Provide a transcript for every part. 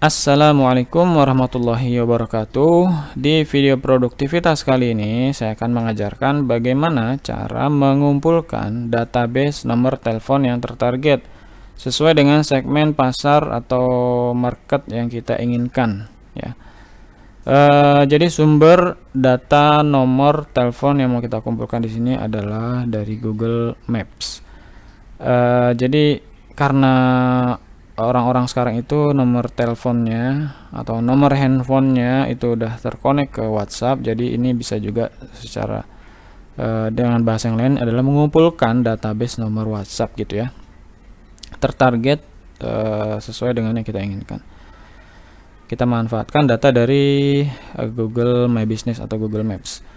Assalamualaikum warahmatullahi wabarakatuh. Di video produktivitas kali ini saya akan mengajarkan bagaimana cara mengumpulkan database nomor telepon yang tertarget sesuai dengan segmen pasar atau market yang kita inginkan ya. Jadi sumber data nomor telepon yang mau kita kumpulkan di sini adalah dari Google Maps. Jadi karena orang-orang sekarang itu nomor teleponnya atau nomor handphonenya itu udah terkonek ke WhatsApp, jadi ini bisa juga secara dengan bahasa yang lain adalah mengumpulkan database nomor WhatsApp gitu ya, tertarget sesuai dengan yang kita inginkan. Kita manfaatkan data dari Google My Business atau Google Maps.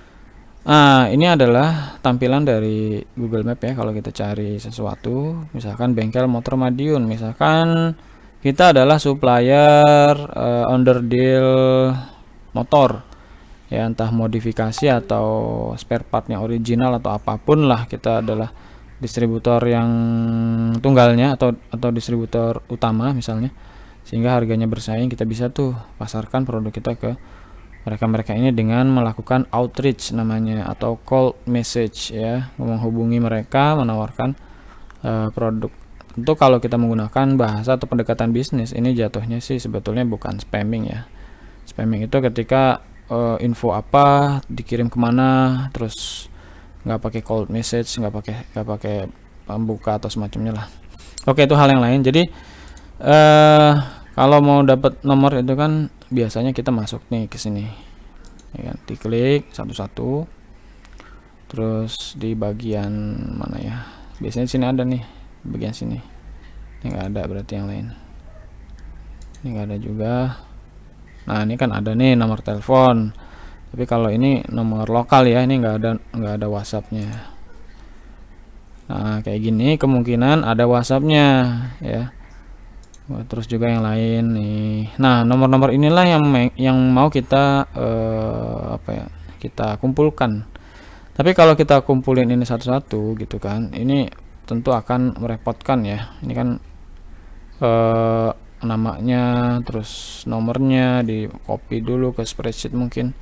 Ini adalah tampilan dari Google Map ya. Kalau kita cari sesuatu, misalkan bengkel motor Madiun, misalkan kita adalah supplier underdeal motor ya, entah modifikasi atau spare partnya original atau apapun lah, kita adalah distributor yang tunggalnya atau distributor utama misalnya, sehingga harganya bersaing. Kita bisa tuh pasarkan produk kita ke mereka ini dengan melakukan outreach namanya, atau cold message ya, menghubungi mereka, menawarkan produk. Tentu kalau kita menggunakan bahasa atau pendekatan bisnis, ini jatuhnya sih sebetulnya bukan spamming ya. Spamming itu ketika info apa dikirim kemana, terus nggak pakai cold message, nggak pakai pembuka atau semacamnya lah. Oke, itu hal yang lain. Jadi kalau mau dapat nomor itu kan biasanya kita masuk nih ke sini ya kan, diklik satu-satu, terus di bagian mana ya, biasanya sini ada nih, bagian sini. Ini nggak ada, berarti yang lain. Ini nggak ada juga. Nah, ini kan ada nih nomor telepon, tapi kalau ini nomor lokal ya, ini nggak ada WhatsAppnya. Nah, kayak gini kemungkinan ada WhatsAppnya ya. Terus juga yang lain nih. Nah, nomor-nomor inilah yang mau kita kita kumpulkan. Tapi kalau kita kumpulin ini satu-satu gitu kan, ini tentu akan merepotkan ya. Ini kan namanya, terus nomornya di copy dulu ke spreadsheet mungkin.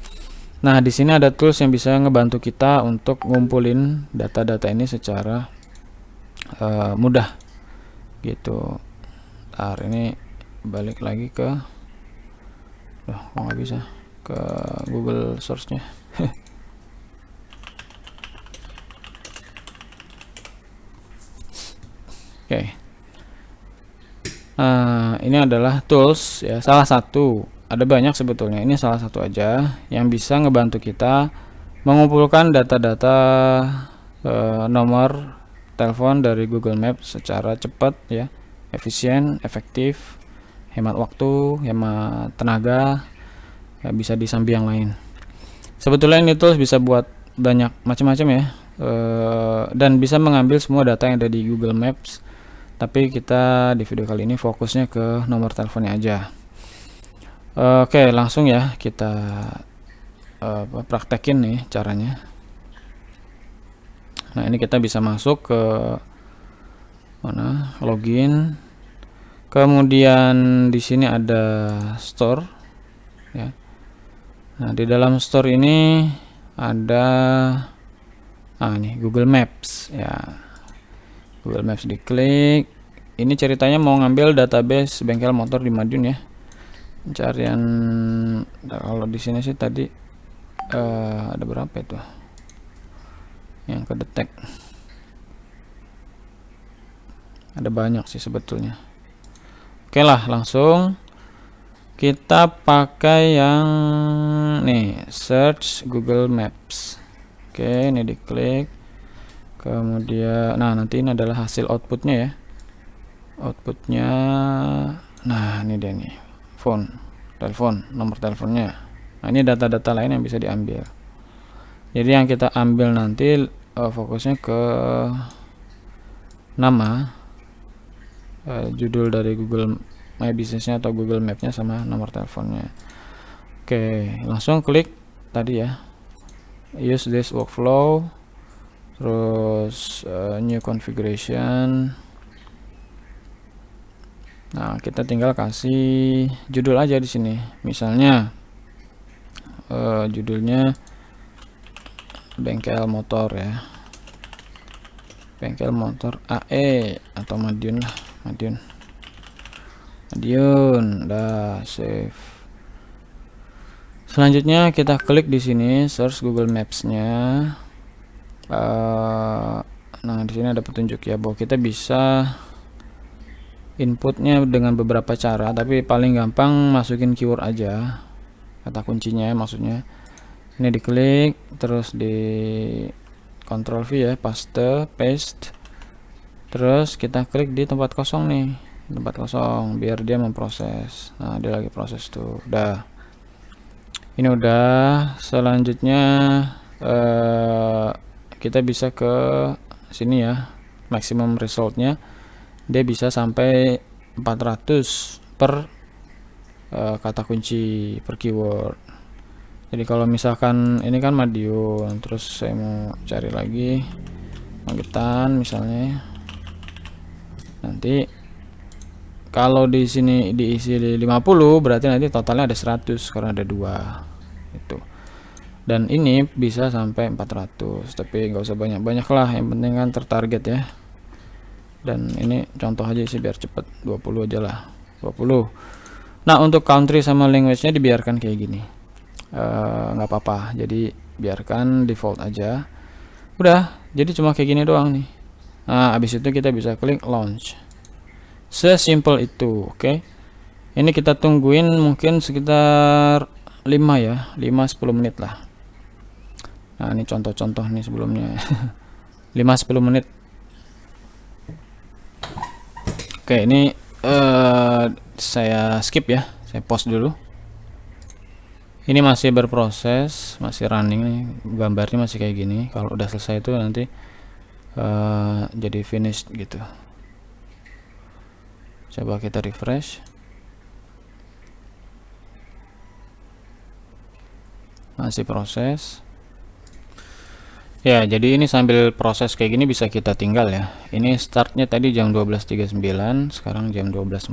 Nah, di sini ada tools yang bisa ngebantu kita untuk ngumpulin data-data ini secara mudah gitu. Ini balik lagi ke kok nggak bisa ke Google source nya. Oke. Ini adalah tools ya, salah satu, ada banyak sebetulnya, ini salah satu aja yang bisa ngebantu kita mengumpulkan data-data nomor telepon dari Google Maps secara cepat ya, efisien, efektif, hemat waktu, hemat tenaga ya, bisa disambi yang lain. Sebetulnya ini tools bisa buat banyak macam-macam ya, dan bisa mengambil semua data yang ada di Google Maps, tapi kita di video kali ini fokusnya ke nomor teleponnya aja. Oke, langsung ya kita praktekin nih caranya. Nah, ini kita bisa masuk ke mana, login, kemudian di sini ada store ya. Nah, di dalam store ini ada nih Google Maps ya. Google Maps diklik. Ini ceritanya mau ngambil database bengkel motor di Madiun ya. Pencarian kalau di sini sih tadi ada berapa itu yang kedetek? Ada banyak sih sebetulnya. Oke lah, langsung kita pakai yang nih, search Google Maps. Oke, ini diklik, kemudian nanti ini adalah hasil outputnya ya. Outputnya, nah ini dia nih, telepon, nomor teleponnya. Nah, ini data-data lain yang bisa diambil. Jadi yang kita ambil nanti fokusnya ke nama, judul dari Google My Business-nya atau Google Map-nya, sama nomor teleponnya. Oke, langsung klik tadi ya, use this workflow, terus new configuration, Nah, kita tinggal kasih judul aja di sini. Misalnya judulnya bengkel motor ya. Bengkel motor AE atau Madiun lah, Madiun. Dah save. Selanjutnya kita klik di sini search Google Maps-nya. Nah, di sini ada petunjuk ya bahwa kita bisa inputnya dengan beberapa cara, tapi paling gampang masukin keyword aja, kata kuncinya maksudnya. Ini diklik, terus di Ctrl V ya, paste, terus kita klik di tempat kosong nih, tempat kosong, biar dia memproses. Nah, dia lagi proses tuh. Udah, ini udah. Selanjutnya kita bisa ke sini ya, maximum resultnya dia bisa sampai 400 per kata kunci, per keyword. Jadi kalau misalkan ini kan Madiun, terus saya mau cari lagi Magetan misalnya, nanti kalau di sini diisi 50 berarti nanti totalnya ada 100 karena ada 2 itu. Dan ini bisa sampai 400, tapi nggak usah banyak-banyak lah, yang penting kan tertarget ya. Dan ini contoh aja sih biar cepet, 20 aja lah, 20. Nah, untuk country sama language nya dibiarkan kayak gini, nggak apa-apa, jadi biarkan default aja. Udah, jadi cuma kayak gini doang nih. Nah, habis itu kita bisa klik launch. Sesimpel itu. Oke, ini kita tungguin mungkin sekitar 5 ya, 5-10 menit lah. Nah, ini contoh-contoh nih sebelumnya. 5-10 menit. Oke, ini saya skip ya, saya pause dulu. Ini masih berproses, masih running nih, gambarnya masih kayak gini. Kalau udah selesai itu nanti jadi finished gitu. Coba kita refresh. Masih proses. Ya, jadi ini sambil proses kayak gini bisa kita tinggal ya. Ini startnya tadi jam 12.39, sekarang jam 12.45.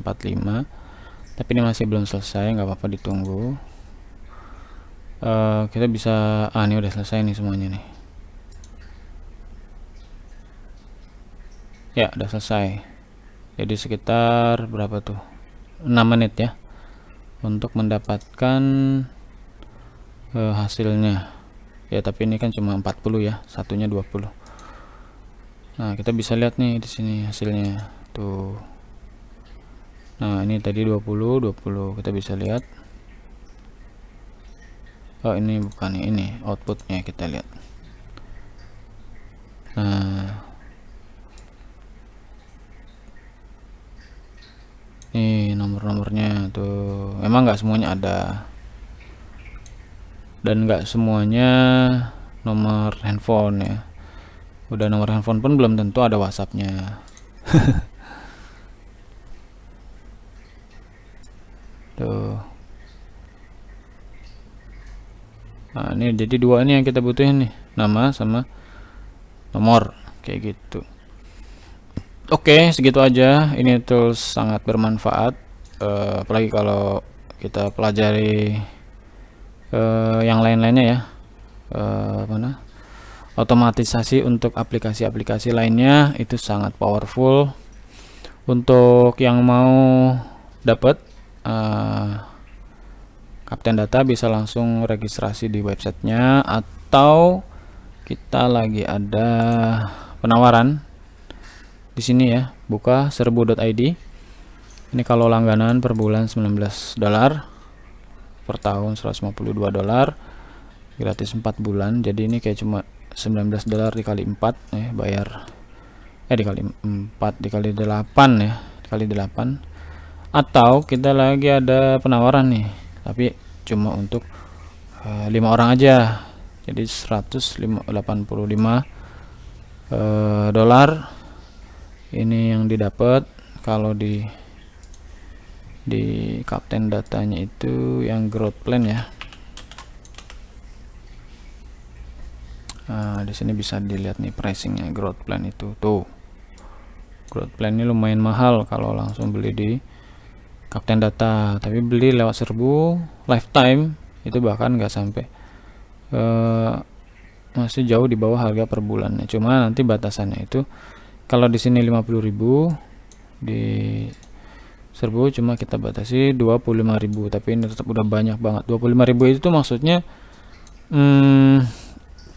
Tapi ini masih belum selesai, nggak apa-apa, ditunggu. Kita bisa, ini udah selesai nih semuanya nih. Ya, udah selesai. Jadi sekitar berapa tuh? 6 menit ya untuk mendapatkan hasilnya. Ya, tapi ini kan cuma 40 ya, satunya 20. Nah, kita bisa lihat nih di sini hasilnya tuh. Nah, ini tadi 20 kita bisa lihat. Oh, ini bukan ini outputnya, kita lihat. Nah, ini nomor-nomornya tuh, memang nggak semuanya ada, dan nggak semuanya nomor handphone ya. Udah nomor handphone pun belum tentu ada WhatsAppnya. Tuh. Nah, ini jadi dua ini yang kita butuhin nih, nama sama nomor kayak gitu. Oke, segitu aja. Ini tools sangat bermanfaat, apalagi kalau kita pelajari yang lain-lainnya ya. Mana? Otomatisasi untuk aplikasi-aplikasi lainnya itu sangat powerful. Untuk yang mau dapat Kapten Data bisa langsung registrasi di websitenya, atau kita lagi ada penawaran di sini ya, buka serbu.id. Ini kalau langganan per bulan $19, per tahun $152, gratis 4 bulan. Jadi ini kayak cuma $19 dikali 4 ya, bayar dikali 4 dikali 8 ya, dikali 8. Atau kita lagi ada penawaran nih, tapi cuma untuk 5 orang aja, jadi $185 ini yang didapat kalau di Kapten Datanya itu yang growth plan ya. Nah, di sini bisa dilihat nih pricingnya growth plan itu tuh. Growth plan ini lumayan mahal kalau langsung beli di Kapten Data, tapi beli lewat serbu lifetime itu bahkan nggak sampai, masih jauh di bawah harga per bulannya. Cuma nanti batasannya itu kalau di sini 50.000, di serbu cuma kita batasi 25.000, tapi ini tetap udah banyak banget. 25.000 itu tuh maksudnya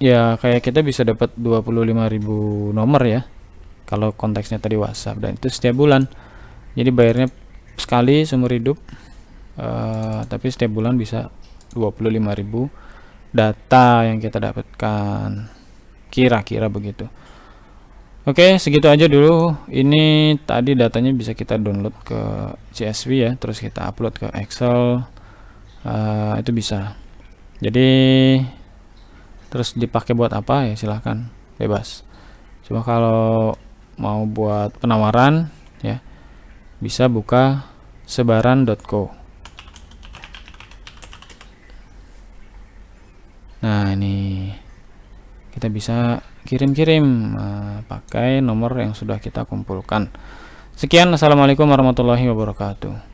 ya kayak kita bisa dapat 25.000 nomor ya, kalau konteksnya tadi WhatsApp, dan itu setiap bulan. Jadi bayarnya sekali seumur hidup, tapi setiap bulan bisa 25.000 data yang kita dapatkan, kira-kira begitu. Oke, segitu aja dulu. Ini tadi datanya bisa kita download ke CSV ya, terus kita upload ke Excel, itu bisa. Jadi terus dipakai buat apa ya silahkan, bebas. Cuma kalau mau buat penawaran ya, bisa buka sebaran.co. Nah, ini kita bisa kirim-kirim pakai nomor yang sudah kita kumpulkan. Sekian, assalamualaikum warahmatullahi wabarakatuh.